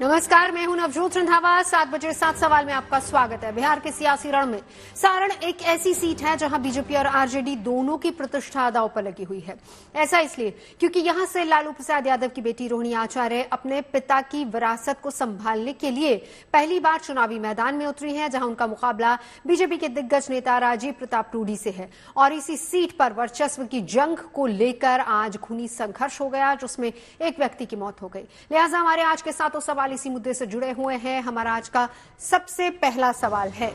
नमस्कार, मैं हूं नवजोत रंधावा। 7 बजे 7 सवाल में आपका स्वागत है। बिहार के सियासी रण में सारण एक ऐसी सीट है जहां बीजेपी और आरजेडी दोनों की प्रतिष्ठा दांव पर लगी हुई है। ऐसा इसलिए क्योंकि यहां से लालू प्रसाद यादव की बेटी रोहिणी आचार्य अपने पिता की विरासत को संभालने के लिए पहली बार चुनावी मैदान में उतरी है, जहां उनका मुकाबला बीजेपी के दिग्गज नेता राजीव प्रताप रूडी से है। और इसी सीट पर वर्चस्व की जंग को लेकर आज खूनी संघर्ष हो गया, जिसमें एक व्यक्ति की मौत हो गई। लिहाजा हमारे आज के सातों सवाल इसी मुद्दे से जुड़े हुए हैं। हमारा आज का सबसे पहला सवाल है,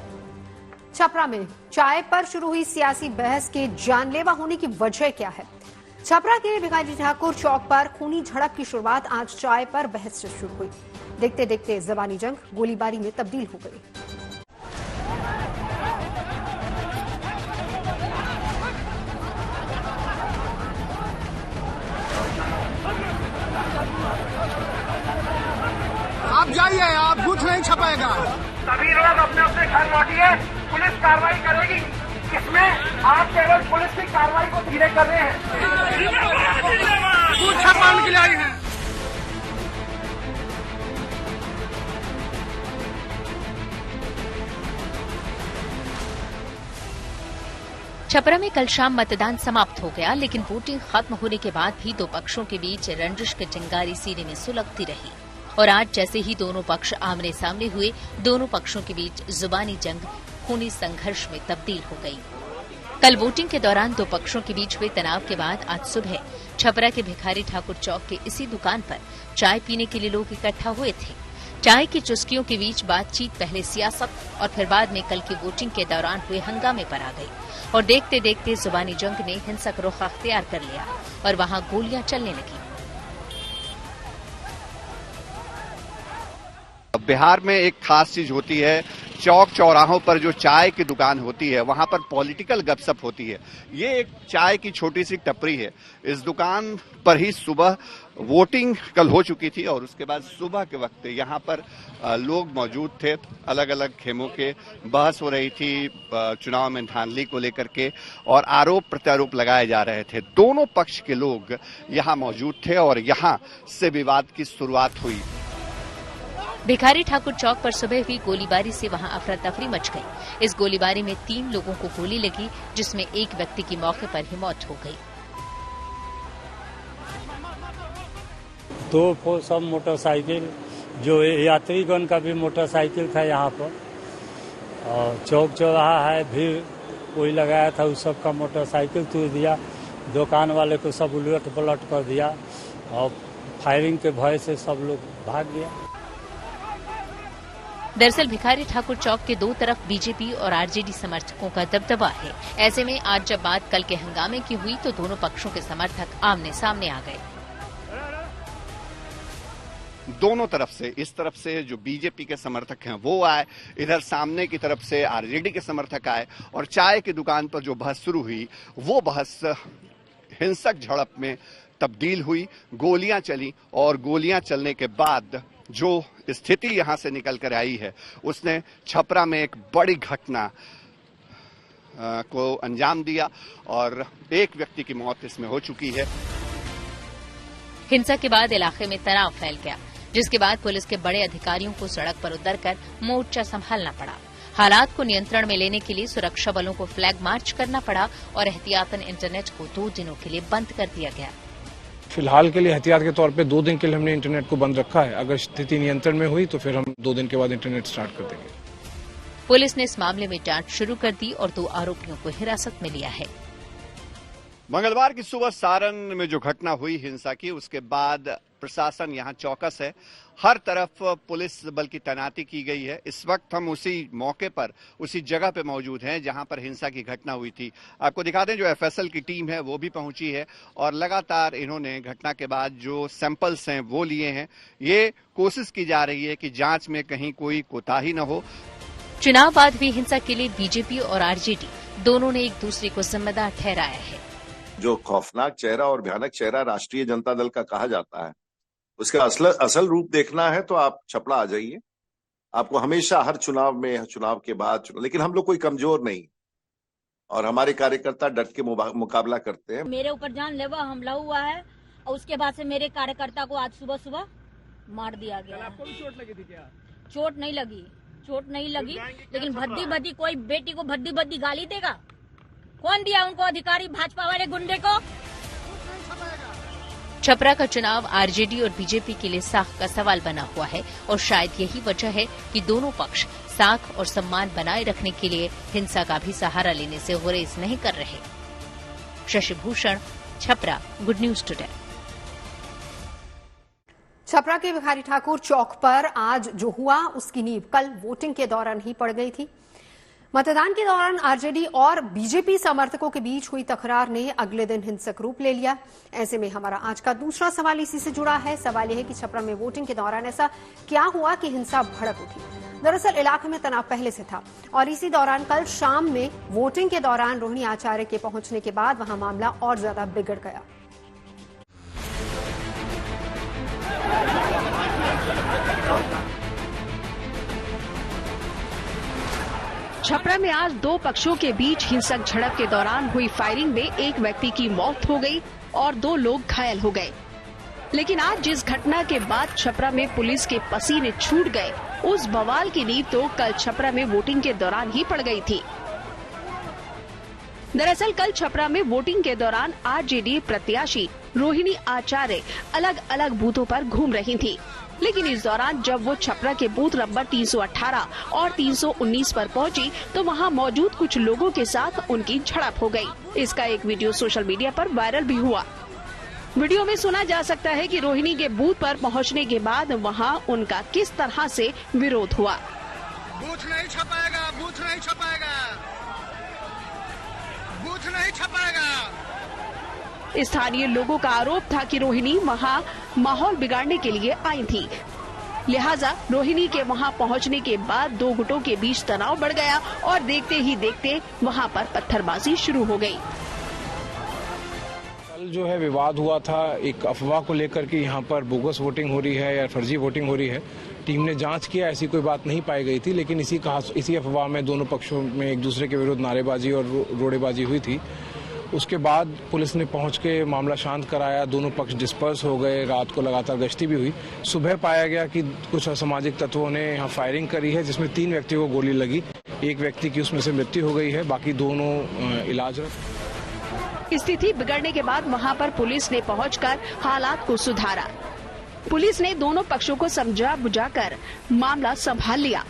छपरा में चाय पर शुरू हुई सियासी बहस के जानलेवा होने की वजह क्या है? छपरा के भिखारी ठाकुर चौक पर खूनी झड़प की शुरुआत आज चाय पर बहस से शुरू हुई। देखते देखते जबानी जंग गोलीबारी में तब्दील हो गई। आप जाइए, आप कुछ नहीं छपाएगा। सभी लोग अपने अपने घर लौटिए, पुलिस कार्रवाई करेगी। इसमें आप केवल पुलिस की कार्रवाई को धीरे कर रहे हैं। कुछ छपाने के लिए आई हैं। छपरा में कल शाम मतदान समाप्त हो गया, लेकिन वोटिंग खत्म होने के बाद भी दो पक्षों के बीच रंजिश की चिंगारी सीने में सुलगती रही। और आज जैसे ही दोनों पक्ष आमने सामने हुए, दोनों पक्षों के बीच जुबानी जंग खूनी संघर्ष में तब्दील हो गई। कल वोटिंग के दौरान दो पक्षों के बीच हुए तनाव के बाद आज सुबह छपरा के भिखारी ठाकुर चौक के इसी दुकान पर चाय पीने के लिए लोग इकट्ठा हुए थे। चाय की चुस्कियों के बीच बातचीत पहले सियासत और फिर बाद में कल की वोटिंग के दौरान हुए हंगामे पर आ गई और देखते देखते जुबानी जंग ने हिंसक रुख अख्तियार कर लिया और वहां गोलियां चलने लगी। बिहार में एक खास चीज होती है, चौक चौराहों पर जो चाय की दुकान होती है वहां पर पॉलिटिकल गपशप होती है। ये एक चाय की छोटी सी टपरी है। इस दुकान पर ही सुबह वोटिंग कल हो चुकी थी और उसके बाद सुबह के वक्त यहाँ पर लोग मौजूद थे। अलग अलग खेमों के बहस हो रही थी चुनाव में धांधली को लेकर के और आरोप प्रत्यारोप लगाए जा रहे थे। दोनों पक्ष के लोग यहाँ मौजूद थे और यहाँ से विवाद की शुरुआत हुई। भिखारी ठाकुर चौक पर सुबह हुई गोलीबारी से वहां अफरा तफरी मच गई। इस गोलीबारी में 3 लोगों को गोली लगी, जिसमें एक व्यक्ति की मौके पर ही मौत हो गई। दो सब मोटरसाइकिल, जो यात्रीगण का भी मोटरसाइकिल था यहाँ पर, और चौक चौराहा है भीड़ कोई लगाया था, उस सब का मोटरसाइकिल तोड़ दिया। दुकान वाले को सब उलट पलट कर दिया और फायरिंग के भय से सब लोग भाग गया। दरअसल भिखारी ठाकुर चौक के दो तरफ बीजेपी और आरजेडी समर्थकों का दबदबा है। ऐसे में आज जब बात कल के हंगामे की हुई तो दोनों पक्षों के समर्थक आमने सामने आ गए। दोनों तरफ से, इस तरफ से जो बीजेपी के समर्थक हैं वो आए, इधर सामने की तरफ से आरजेडी के समर्थक आए और चाय की दुकान पर जो बहस शुरू हुई वो बहस हिंसक झड़प में तब्दील हुई। गोलियां चली और गोलियां चलने के बाद जो स्थिति यहां से निकल कर आई है उसने छपरा में एक बड़ी घटना को अंजाम दिया और एक व्यक्ति की मौत इसमें हो चुकी है। हिंसा के बाद इलाके में तनाव फैल गया, जिसके बाद पुलिस के बड़े अधिकारियों को सड़क पर उतरकर मोर्चा संभालना पड़ा। हालात को नियंत्रण में लेने के लिए सुरक्षा बलों को फ्लैग मार्च करना पड़ा और एहतियातन इंटरनेट को 2 दिनों के लिए बंद कर दिया गया। फिलहाल के लिए एहतियात के तौर पे 2 दिन के लिए हमने इंटरनेट को बंद रखा है। अगर स्थिति नियंत्रण में हुई तो फिर हम 2 दिन के बाद इंटरनेट स्टार्ट कर देंगे। पुलिस ने इस मामले में जांच शुरू कर दी और 2 आरोपियों को हिरासत में लिया है। मंगलवार की सुबह सारण में जो घटना हुई हिंसा की, उसके बाद प्रशासन यहां चौकस है। हर तरफ पुलिस बल की तैनाती की गई है। इस वक्त हम उसी मौके पर, उसी जगह पे मौजूद हैं जहां पर हिंसा की घटना हुई थी। आपको दिखा दें, जो एफएसएल की टीम है वो भी पहुंची है और लगातार इन्होंने घटना के बाद जो सैंपल्स हैं वो लिए हैं। ये कोशिश की जा रही है कि जांच में कहीं कोई कोताही न हो। चुनाव बाद हुई हिंसा के लिए बीजेपी और आरजेडी दोनों ने एक दूसरे को जिम्मेदार ठहराया है। जो खौफनाक चेहरा और भयानक चेहरा राष्ट्रीय जनता दल का कहा जाता है, उसका असल रूप देखना है तो आप छपरा आ जाइए। आपको हमेशा हर चुनाव में, चुनाव के बाद, लेकिन हम लोग कोई कमजोर नहीं और हमारे कार्यकर्ता डट के मुकाबला करते हैं। मेरे ऊपर जानलेवा हमला हुआ है और उसके बाद से मेरे कार्यकर्ता को आज सुबह सुबह मार दिया गया। आपको भी चोट लगी थी क्या? चोट नहीं लगी, लेकिन भद्दी कोई बेटी को भद्दी गाली देगा? कौन दिया उनको अधिकारी, भाजपा वाले गुंडे को? छपरा का चुनाव आरजेडी और बीजेपी के लिए साख का सवाल बना हुआ है और शायद यही वजह है कि दोनों पक्ष साख और सम्मान बनाए रखने के लिए हिंसा का भी सहारा लेने से गुरेज नहीं कर रहे। Shashi Bhushan, Chhapra, good news today. Chhapra के भिखारी ठाकुर चौक पर आज जो हुआ उसकी नींव कल वोटिंग के दौरान ही पड़ गई थी। मतदान के दौरान आरजेडी और बीजेपी समर्थकों के बीच हुई तकरार ने अगले दिन हिंसक रूप ले लिया। ऐसे में हमारा आज का दूसरा सवाल इसी से जुड़ा है। सवाल यह है कि छपरा में वोटिंग के दौरान ऐसा क्या हुआ कि हिंसा भड़क उठी। दरअसल इलाके में तनाव पहले से था और इसी दौरान कल शाम में वोटिंग के दौरान रोहिणी आचार्य के पहुंचने के बाद वहां मामला और ज्यादा बिगड़ गया। छपरा में आज दो पक्षों के बीच हिंसक झड़प के दौरान हुई फायरिंग में एक व्यक्ति की मौत हो गई और 2 लोग घायल हो गए। लेकिन आज जिस घटना के बाद छपरा में पुलिस के पसीने छूट गए, उस बवाल की नींव तो कल छपरा में वोटिंग के दौरान ही पड़ गई थी। दरअसल कल छपरा में वोटिंग के दौरान आरजेडी प्रत्याशी रोहिणी आचार्य अलग अलग बूथों पर घूम रही थी, लेकिन इस दौरान जब वो छपरा के बूथ नंबर 318 और 319 पर पहुंची तो वहां मौजूद कुछ लोगों के साथ उनकी झड़प हो गई। इसका एक वीडियो सोशल मीडिया पर वायरल भी हुआ। वीडियो में सुना जा सकता है कि रोहिणी के बूथ पर पहुंचने के बाद वहां उनका किस तरह से विरोध हुआ। बूथ नहीं छपाएगा, बूथ नहीं छपाएगा, बूथ नहीं छपाएगा। स्थानीय लोगों का आरोप था कि रोहिणी वहां माहौल बिगाड़ने के लिए आई थी, लिहाजा रोहिणी के वहां पहुंचने के बाद 2 गुटों के बीच तनाव बढ़ गया और देखते ही देखते वहां पर पत्थरबाजी शुरू हो गई। कल जो है विवाद हुआ था एक अफवाह को लेकर कि यहाँ पर बोगस वोटिंग हो रही है या फर्जी वोटिंग हो रही है। टीम ने जांच किया, ऐसी कोई बात नहीं पाई गई थी, लेकिन इसी अफवाह में दोनों पक्षों में एक दूसरे के विरुद्ध नारेबाजी और रोड़ेबाजी हुई थी। उसके बाद पुलिस ने पहुंच के मामला शांत कराया, दोनों पक्ष डिस्पर्स हो गए। रात को लगातार गश्ती भी हुई। सुबह पाया गया कि कुछ असामाजिक तत्वों ने यहाँ फायरिंग करी है, जिसमें 3 व्यक्तियों को गोली लगी। एक व्यक्ति की उसमें से मृत्यु हो गई है, बाकी दोनों इलाजरत। स्थिति बिगड़ने के बाद वहां पर पुलिस ने पहुंचकर हालात को सुधारा। पुलिस ने दोनों पक्षों को समझा बुझाकर मामला संभाल लिया,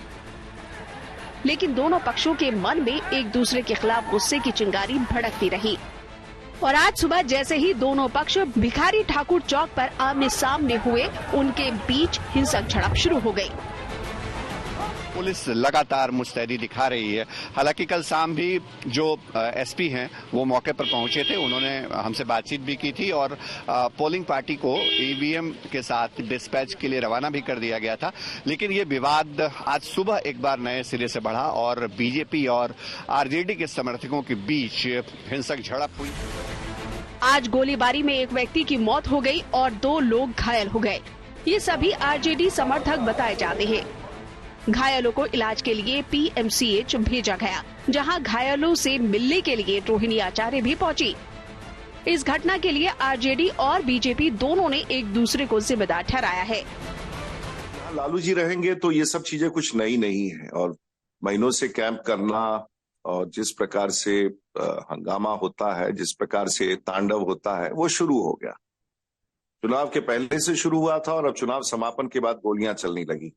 लेकिन दोनों पक्षों के मन में एक दूसरे के खिलाफ गुस्से की चिंगारी भड़कती रही और आज सुबह जैसे ही दोनों पक्ष भिखारी ठाकुर चौक पर आमने सामने हुए, उनके बीच हिंसक झड़प शुरू हो गई। पुलिस लगातार मुस्तैदी दिखा रही है। हालांकि कल शाम भी जो एसपी हैं वो मौके पर पहुंचे थे, उन्होंने हमसे बातचीत भी की थी और पोलिंग पार्टी को ईवीएम के साथ डिस्पैच के लिए रवाना भी कर दिया गया था। लेकिन ये विवाद आज सुबह एक बार नए सिरे से बढ़ा और बीजेपी और आरजेडी के समर्थकों के बीच हिंसक झड़प हुई। आज गोलीबारी में एक व्यक्ति की मौत हो गई और 2 लोग घायल हो गए। ये सभी आरजेडी समर्थक बताए जाते हैं। घायलों को इलाज के लिए पीएमसीएच भेजा गया, जहां घायलों से मिलने के लिए रोहिणी आचार्य भी पहुंची। इस घटना के लिए आरजेडी और बीजेपी दोनों ने एक दूसरे को जिम्मेदार ठहराया है। लालू जी रहेंगे तो ये सब चीजें कुछ नई नहीं है और महीनों से कैंप करना और जिस प्रकार से हंगामा होता है, जिस प्रकार से तांडव होता है, वो शुरू हो गया। चुनाव के पहले से शुरू हुआ था और अब चुनाव समापन के बाद गोलियां चलने लगी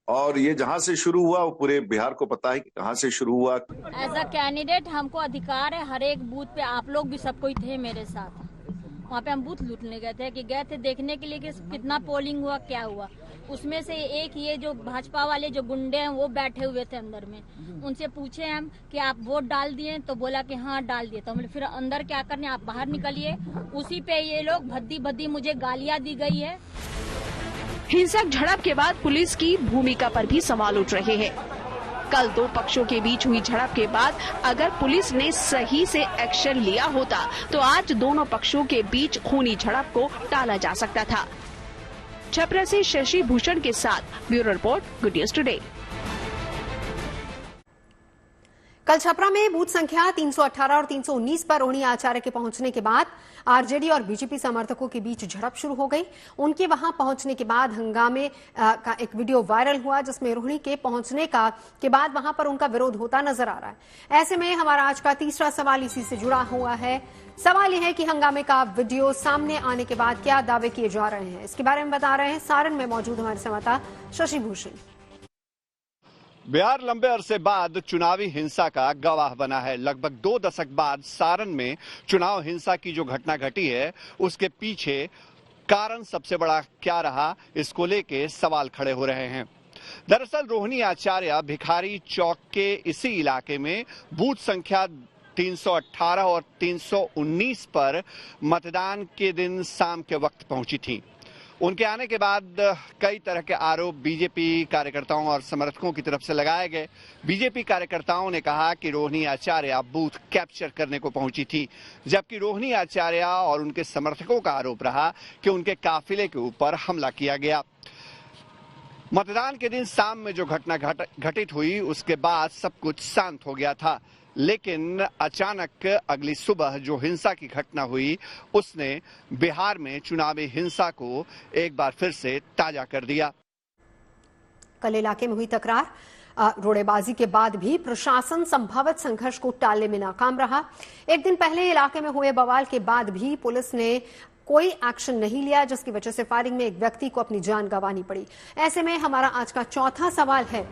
और ये जहां से शुरू हुआ वो पूरे बिहार को पता है कि कहां से शुरू हुआ। एज अ कैंडिडेट हमको अधिकार है, हर एक बूथ पे आप लोग भी सब कोई थे मेरे साथ। वहाँ पे हम बूथ लूटने गए थे देखने के लिए कि कितना पोलिंग हुआ, क्या हुआ। उसमें से एक ये जो भाजपा वाले जो गुंडे हैं वो बैठे हुए थे अंदर में। उनसे पूछे हम कि आप वोट डाल दिए, तो बोला कि हाँ डाल दिए। तो हम फिर अंदर क्या करने, आप बाहर निकलिए। उसी पे ये लोग भद्दी भद्दी मुझे गालियां दी गई है। हिंसक झड़प के बाद पुलिस की भूमिका पर भी सवाल उठ रहे हैं। कल 2 पक्षों के बीच हुई झड़प के बाद अगर पुलिस ने सही से एक्शन लिया होता तो आज दोनों पक्षों के बीच खूनी झड़प को टाला जा सकता था। छपरा से शशि भूषण के साथ bureau report, good news today. कल छपरा में बूथ संख्या 318 और 319 पर रोहिणी आचार्य के पहुंचने के बाद आरजेडी और बीजेपी समर्थकों के बीच झड़प शुरू हो गई। उनके वहां पहुंचने के बाद हंगामे का एक वीडियो वायरल हुआ जिसमें रोहिणी के पहुंचने के बाद वहां पर उनका विरोध होता नजर आ रहा है। ऐसे में हमारा आज का तीसरा सवाल इसी से जुड़ा हुआ है। सवाल यह है कि हंगामे का वीडियो सामने आने के बाद क्या दावे किए जा रहे हैं, इसके बारे में बता रहे हैं सारण में मौजूद हमारे संवाददाता शशि भूषण। बिहार लंबे अरसे बाद चुनावी हिंसा का गवाह बना है। लगभग 2 दशक बाद सारण में चुनाव हिंसा की जो घटना घटी है उसके पीछे कारण सबसे बड़ा क्या रहा, इसको लेके सवाल खड़े हो रहे हैं। दरअसल रोहिणी आचार्य भिखारी चौक के इसी इलाके में बूथ संख्या 318 और 319 पर मतदान के दिन शाम के वक्त पहुंची थी। उनके आने के बाद कई तरह के आरोप बीजेपी कार्यकर्ताओं और समर्थकों की तरफ से लगाए गए। बीजेपी कार्यकर्ताओं ने कहा कि रोहिणी आचार्य बूथ कैप्चर करने को पहुंची थी, जबकि रोहिणी आचार्य और उनके समर्थकों का आरोप रहा कि उनके काफिले के ऊपर हमला किया गया। मतदान के दिन शाम में जो घटना घटित हुई उसके बाद सब कुछ शांत हो गया था, लेकिन अचानक अगली सुबह जो हिंसा की घटना हुई उसने बिहार में चुनावी हिंसा को एक बार फिर से ताजा कर दिया। कल इलाके में हुई तकरार, रोड़ेबाजी के बाद भी प्रशासन संभावित संघर्ष को टालने में नाकाम रहा। एक दिन पहले इलाके में हुए बवाल के बाद भी पुलिस ने कोई एक्शन नहीं लिया, जिसकी वजह से फायरिंग में एक व्यक्ति को अपनी जान गंवानी पड़ी। ऐसे में हमारा आज का चौथा सवाल है,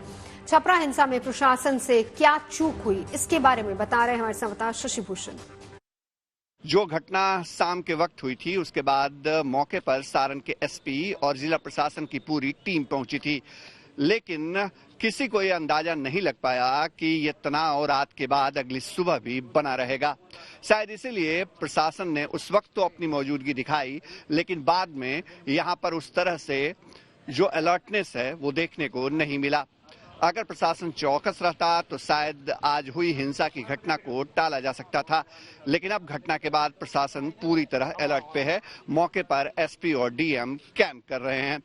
छपरा हिंसा में प्रशासन से क्या चूक हुई, इसके बारे में बता रहे हैं हमारे संवाददाता शशि भूषण। जो घटना शाम के वक्त हुई थी उसके बाद मौके पर सारण के एसपी और जिला प्रशासन की पूरी टीम पहुंची थी, लेकिन किसी को यह अंदाजा नहीं लग पाया कि यह तनाव रात के बाद अगली सुबह भी बना रहेगा। शायद इसीलिए प्रशासन ने उस वक्त तो अपनी मौजूदगी दिखाई, लेकिन बाद में यहां पर उस तरह से जो अलर्टनेस है वो देखने को नहीं मिला। अगर प्रशासन चौकस रहता तो शायद आज हुई हिंसा की घटना को टाला जा सकता था, लेकिन अब घटना के बाद प्रशासन पूरी तरह अलर्ट पे है। मौके पर एसपी और डीएम कैंप कर रहे हैं।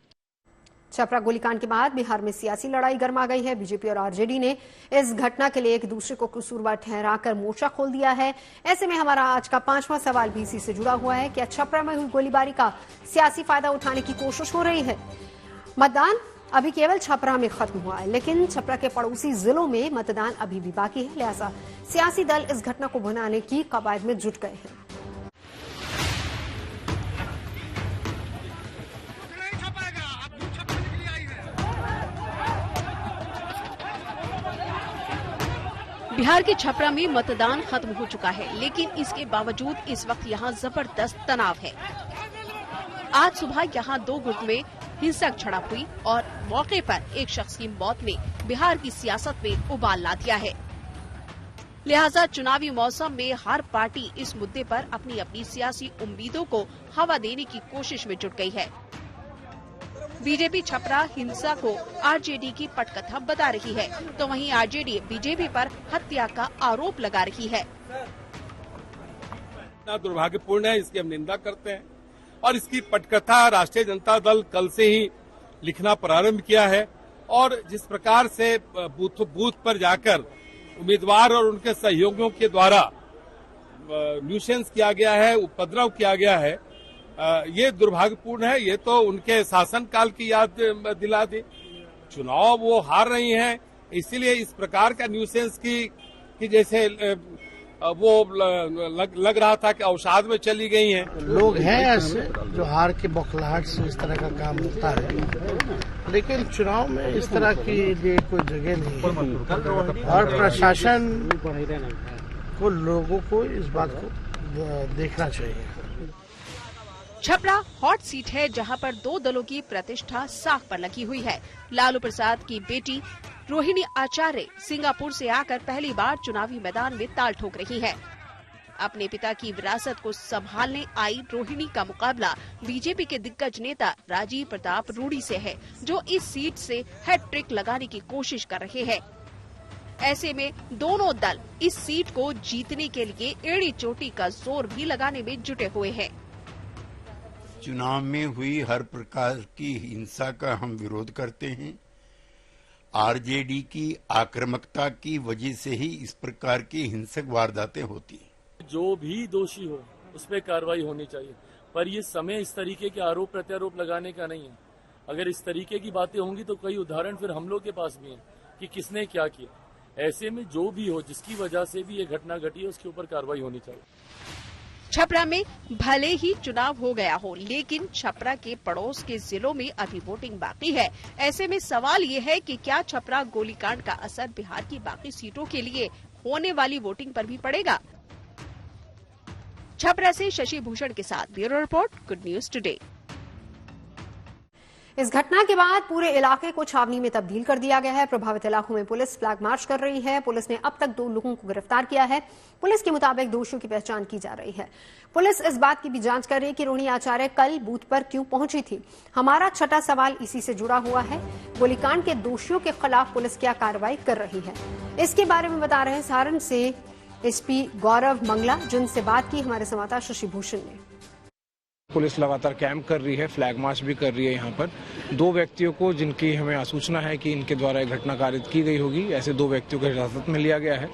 छपरा गोलीकांड के बाद बिहार में सियासी लड़ाई गर्मा गई है। बीजेपी और आरजेडी ने इस घटना के लिए एक दूसरे को कसूरवार ठहराकर मोर्चा खोल दिया है। ऐसे में हमारा आज का 5वां सवाल भी इसी से जुड़ा हुआ है, क्या छपरा में हुई गोलीबारी का सियासी फायदा उठाने की कोशिश हो रही है? मतदान अभी केवल छपरा में खत्म हुआ है, लेकिन छपरा के पड़ोसी जिलों में मतदान अभी भी बाकी है, लिहाजा सियासी दल इस घटना को भुनाने की कवायद में जुट गए हैं। बिहार के छपरा में मतदान खत्म हो चुका है, लेकिन इसके बावजूद इस वक्त यहाँ जबरदस्त तनाव है। आज सुबह यहाँ 2 गुट में हिंसक झड़प हुई और मौके पर एक शख्स की मौत ने बिहार की सियासत में उबाल ला दिया है। लिहाजा चुनावी मौसम में हर पार्टी इस मुद्दे पर अपनी अपनी सियासी उम्मीदों को हवा देने की कोशिश में जुट गई है। बीजेपी छपरा हिंसा को आरजेडी की पटकथा बता रही है, तो वहीं आरजेडी बीजेपी पर हत्या का आरोप लगा रही है। दुर्भाग्यपूर्ण है, इसकी हम निंदा करते हैं और इसकी पटकथा राष्ट्रीय जनता दल कल से ही लिखना प्रारंभ किया है। और जिस प्रकार से बूथ पर जाकर उम्मीदवार और उनके सहयोगियों के द्वारा न्यूसेंस किया गया है, उपद्रव किया गया है, ये दुर्भाग्यपूर्ण है। ये तो उनके शासनकाल की याद दिला दी। चुनाव वो हार रही हैं, इसीलिए इस प्रकार का न्यूसेंस की जैसे वो लग रहा था कि अवसाद में चली गई हैं। लोग हैं ऐसे जो हार के बौखलाहट से इस तरह का काम होता है, लेकिन चुनाव में इस तरह की लिए कोई जगह नहीं है और प्रशासन को लोगों को इस बात को देखना चाहिए। छपरा हॉट सीट है, जहां पर 2 दलों की प्रतिष्ठा साख पर लगी हुई है। लालू प्रसाद की बेटी रोहिणी आचार्य सिंगापुर से आकर पहली बार चुनावी मैदान में ताल ठोक रही है। अपने पिता की विरासत को संभालने आई रोहिणी का मुकाबला बीजेपी के दिग्गज नेता राजीव प्रताप रूडी से है, जो इस सीट से हैट्रिक लगाने की कोशिश कर रहे हैं। ऐसे में दोनों दल इस सीट को जीतने के लिए एड़ी चोटी का जोर भी लगाने में जुटे हुए हैं। चुनाव में हुई हर प्रकार की हिंसा का हम विरोध करते हैं आरजेडी की आक्रामकता की वजह से ही इस प्रकार की हिंसक वारदातें होती हैं। जो भी दोषी हो उस पर कार्रवाई होनी चाहिए, पर ये समय इस तरीके के आरोप प्रत्यारोप लगाने का नहीं है। अगर इस तरीके की बातें होंगी तो कई उदाहरण फिर हम लोग के पास भी हैं कि किसने क्या किया। ऐसे में जो भी हो, जिसकी वजह से भी ये घटना घटी है, उसके ऊपर कार्रवाई होनी चाहिए। छपरा में भले ही चुनाव हो गया हो, लेकिन छपरा के पड़ोस के जिलों में अभी वोटिंग बाकी है। ऐसे में सवाल ये है कि क्या छपरा गोलीकांड का असर बिहार की बाकी सीटों के लिए होने वाली वोटिंग पर भी पड़ेगा। छपरा से शशि भूषण के साथ bureau report, good news today. इस घटना के बाद पूरे इलाके को छावनी में तब्दील कर दिया गया है। प्रभावित इलाकों में पुलिस फ्लैग मार्च कर रही है। पुलिस ने अब तक 2 लोगों को गिरफ्तार किया है। पुलिस के मुताबिक दोषियों की पहचान की जा रही है। पुलिस इस बात की भी जांच कर रही है कि रोहिणी आचार्य कल बूथ पर क्यों पहुंची थी। हमारा छठा सवाल इसी से जुड़ा हुआ है। गोलीकांड के दोषियों के खिलाफ पुलिस क्या कार्रवाई कर रही है, इसके बारे में बता रहे हैं सारण से एसपी गौरव मंगला, जिनसे बात की हमारे संवाददाता शशि भूषण ने। पुलिस लगातार कैंप कर रही है, फ्लैग मार्च भी कर रही है। यहाँ पर 2 व्यक्तियों को, जिनकी हमें सूचना है कि इनके द्वारा एक घटना कारित की गई होगी, ऐसे 2 व्यक्तियों को हिरासत में लिया गया है।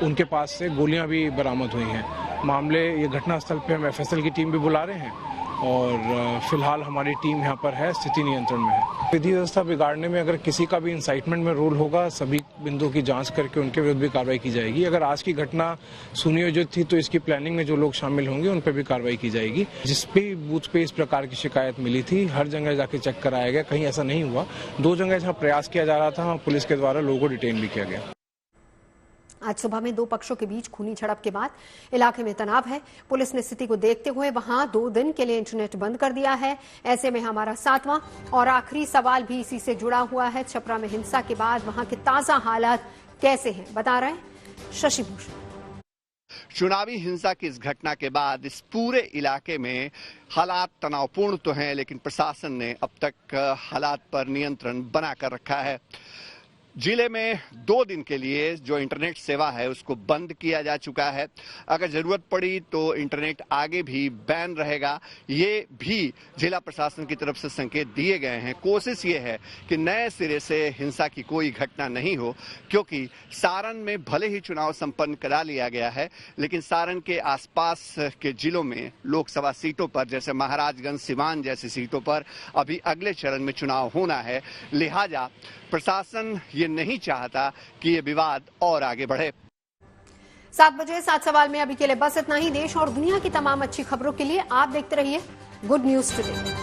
उनके पास से गोलियां भी बरामद हुई हैं। मामले ये घटनास्थल पे हम एफएसएल की टीम भी बुला रहे हैं और फिलहाल हमारी टीम यहाँ पर है, स्थिति नियंत्रण में है। विधि व्यवस्था बिगाड़ने में अगर किसी का भी इंसाइटमेंट में रोल होगा, सभी बिंदुओं की जांच करके उनके विरुद्ध भी कार्रवाई की जाएगी। अगर आज की घटना सुनियोजित थी तो इसकी प्लानिंग में जो लोग शामिल होंगे उन पर भी कार्रवाई की जाएगी। जिस भी बूथ पे इस प्रकार की शिकायत मिली थी, हर जगह जाके चेक कराया गया, कहीं ऐसा नहीं हुआ। 2 जगह जहाँ प्रयास किया जा रहा था, वहाँ पुलिस के द्वारा लोगों को डिटेन भी किया गया। आज सुबह में 2 पक्षों के बीच खूनी झड़प के बाद इलाके में तनाव है। पुलिस ने स्थिति को देखते हुए वहां 2 दिन के लिए इंटरनेट बंद कर दिया है। ऐसे में हमारा 7वां और आखिरी सवाल भी इसी से जुड़ा हुआ है। छपरा में हिंसा के बाद वहां के ताजा हालात कैसे हैं, बता रहे हैं शशि भूषण। चुनावी हिंसा की इस घटना के बाद इस पूरे इलाके में हालात तनावपूर्ण तो हैं, लेकिन प्रशासन ने अब तक हालात पर नियंत्रण बनाकर रखा है। जिले में 2 दिन के लिए जो इंटरनेट सेवा है उसको बंद किया जा चुका है। अगर जरूरत पड़ी तो इंटरनेट आगे भी बैन रहेगा, ये भी जिला प्रशासन की तरफ से संकेत दिए गए हैं। कोशिश ये है कि नए सिरे से हिंसा की कोई घटना नहीं हो, क्योंकि सारण में भले ही चुनाव संपन्न करा लिया गया है, लेकिन सारण के आसपास के जिलों में लोकसभा सीटों पर, जैसे महाराजगंज, सिवान जैसी सीटों पर अभी अगले चरण में चुनाव होना है। लिहाजा प्रशासन ये नहीं चाहता कि ये विवाद और आगे बढ़े। 7 बजे 7 सवाल में अभी के लिए बस इतना ही। देश और दुनिया की तमाम अच्छी खबरों के लिए आप देखते रहिए गुड न्यूज टुडे।